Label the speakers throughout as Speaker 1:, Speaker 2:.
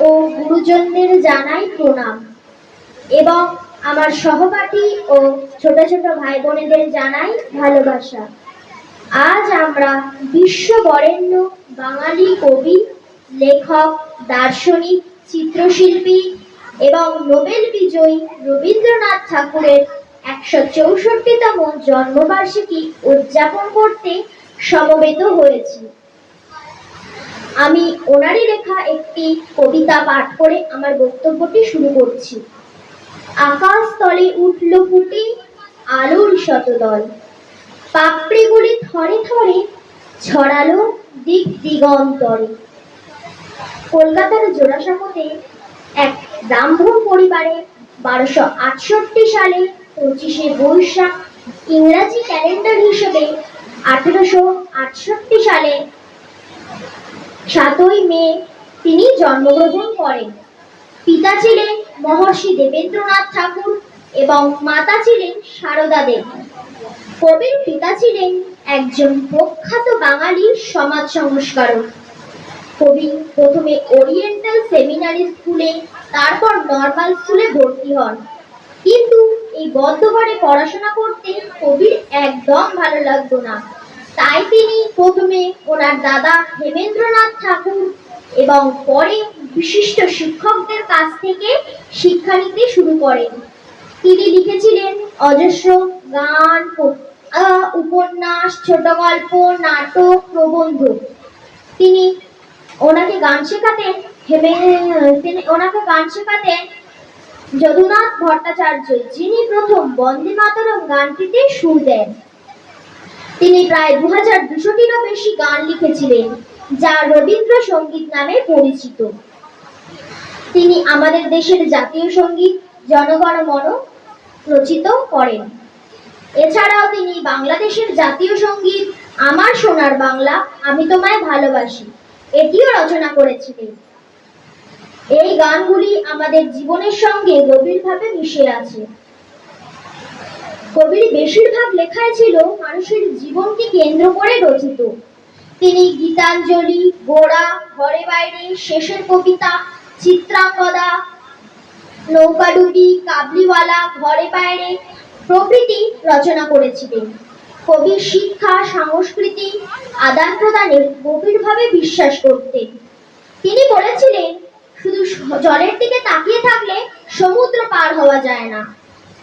Speaker 1: ও গুরুজনদের জানাই প্রণাম এবং আমার সহপাঠী ও ছোট ছোট ভাই বোনেদের জানাই ভালোবাসা। আজ আমরা বিশ্ববরেণ্য বাঙালি কবি, লেখক, দার্শনিক, চিত্রশিল্পী এবং নোবেল বিজয়ী রবীন্দ্রনাথ ঠাকুরের ১৬৪তম জন্মবার্ষিকী উদযাপন করতে সমবেত হয়েছি। আমি ওনারই লেখা একটি কবিতা পাঠ করে আমার বক্তব্যটি শুরু করছি। আকাশ তলে উঠল ফুটে আলোর শতদল, পাপড়িগুলি থরে থরে ছড়ালো দিক দিগন্তরে। কলকাতার জোড়াসাঁকোতে এক ব্রাহ্মণ পরিবারে ১২৬৮ সালে ২৫শে বৈশাখ ইংরাজি ক্যালেন্ডার হিসেবে ১৮৬৮ সালে ৭ই মে তিনি জন্মগ্রহণ করেন। পিতা ছিলেন মহর্ষি দেবেন্দ্রনাথ ঠাকুর এবং মাতা ছিলেন সারদা দেবী। কবির পিতা ছিলেন একজন প্রখ্যাত বাঙালি সমাজ সংস্কারক। কবি প্রথমে ওরিয়েন্টাল সেমিনারি স্কুলে, তারপর নর্মাল স্কুলে ভর্তি হন। কিন্তু এই বদ্ধ ঘরে পড়াশোনা করতে কবির একদম ভালো লাগতো না। তাই তিনি প্রথমে ওনার দাদা হেমেন্দ্রনাথ ঠাকুর এবং পরে বিশিষ্ট শিক্ষকদের কাছ থেকে শিক্ষা নিতে শুরু করেন। তিনি লিখেছিলেন অজস্র গান, উপন্যাস, ছোট গল্প, নাটক, প্রবন্ধ। ওনাকে গান শেখাতেন যদুনাথ ভট্টাচার্য, যিনি প্রথম বন্দে মাতরম গানটিতে সুর দেন। তিনি প্রায় ২২০০টিরও বেশি গান লিখেছিলেন, যা রবীন্দ্রসঙ্গীত নামে পরিচিত। তিনি আমাদের দেশের জাতীয় সঙ্গীত জনগণ মন রচিত করেন। এছাড়াও তিনি বাংলাদেশের জাতীয় সঙ্গীত আমার সোনার বাংলা, আমি তোমায় ভালোবাসি, এটিও রচনা করেছিলেন। এই গানগুলি আমাদের জীবনের সঙ্গে গভীরভাবে মিশে আছে। কবির বেশিরভাগ লেখাই ছিল মানুষের জীবনকে কেন্দ্র করে রচিত। তিনি গীতাঞ্জলি, গোড়া, ঘরে বাইরে, শেষের কবিতা, চিত্রাঙ্গদা, নৌকাডুবি, কাবলিওয়ালা, ঘরে বাইরে প্রভৃতি রচনা করেছিলেন। কবি শিক্ষা, সংস্কৃতি আদান প্রদানে গভীরভাবে বিশ্বাস করতেন। তিনি বলেছিলেন, শুধু জলের দিকে তাকিয়ে থাকলে সমুদ্র পার হওয়া যায় না।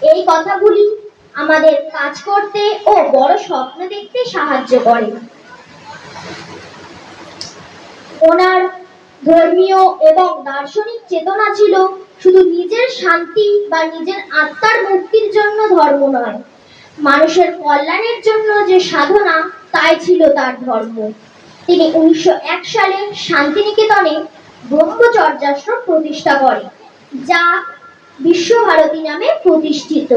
Speaker 1: এই কথাগুলি আমাদের কাজ করতে ও বড় স্বপ্ন দেখতে সাহায্য করে। ওনার ধর্মীয় এবং দার্শনিক চেতনা ছিল শুধু নিজের শান্তি বা নিজের আত্মার মুক্তির জন্য ধর্ম নয়, মানুষের কল্যাণের জন্য যে সাধনা, তাই ছিল তার ধর্ম। তিনি ১৯০১ সালে শান্তিনিকেতনে ব্রহ্মচর্যাশ্রম প্রতিষ্ঠা করেন, যা বিশ্বভারতী নামে প্রতিষ্ঠিত।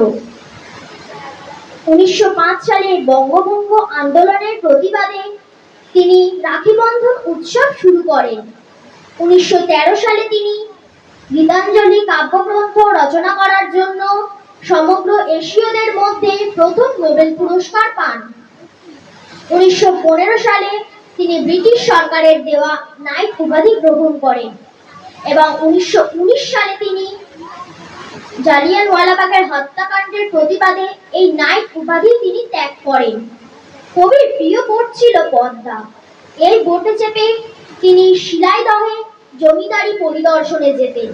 Speaker 1: ১৯০৫ সালে বঙ্গভঙ্গ আন্দোলনের প্রতিবাদে তিনি রাখি বন্ধন উৎসব শুরু করেন। ১৯১৩ সালে তিনি গীতাঞ্জলি কাব্যগ্রন্থ রচনা করার জন্য সমগ্র এশীয়দের মধ্যে প্রথম নোবেল পুরস্কার পান। ১৯১৫ সালে তিনি ব্রিটিশ সরকারের দেওয়া নাইট উপাধি গ্রহণ করেন এবং ১৯১৯ সালে তিনি জালিয়ানওয়ালাবাগের হত্যাকাণ্ডের প্রতিবাদে এই নাইট উপাধি তিনি ত্যাগ করেন। কবির প্রিয় বোট ছিল পদ্মা। এই বোটে চেপে তিনি শিলাইদহে জমিদারি পরিদর্শনে যেতেন।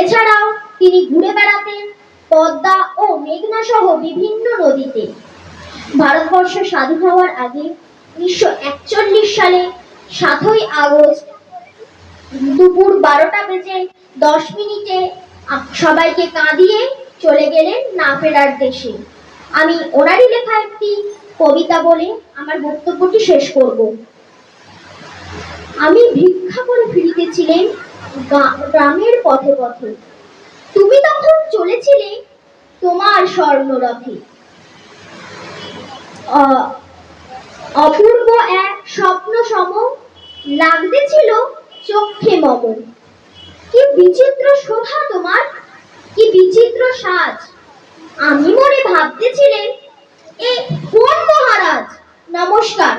Speaker 1: এছাড়াও তিনি ঘুরে বেড়াতেন পদ্মা ও মেঘনা সহ বিভিন্ন নদীতে। ভারতবর্ষ স্বাধীন হওয়ার আগে ১৯৪১ সালে ৭ই আগস্ট দুপুর ১২টা বেজে ১০ মিনিটে সবাইকে কাঁদিয়ে চলে গেলেন না ফেরার দেশে। আমি ওনারই লেখা একটি কবিতা বলে আমার বক্তব্যটি শেষ করব। আমি ভিক্ষা করে ফিরিতেছিলেন গ্রামের পথে পথে, তুমি তখন চলেছিলে তোমার স্বর্ণরথে। অপূর্ব এক স্বপ্ন সম লাগতেছিল চক্ষে মম। কি বিচিত্র শোভা তোমার, কি বিচিত্র সাজ, আমি মনে ভাবতেছিলেন এ কোন মহারাজ। নমস্কার।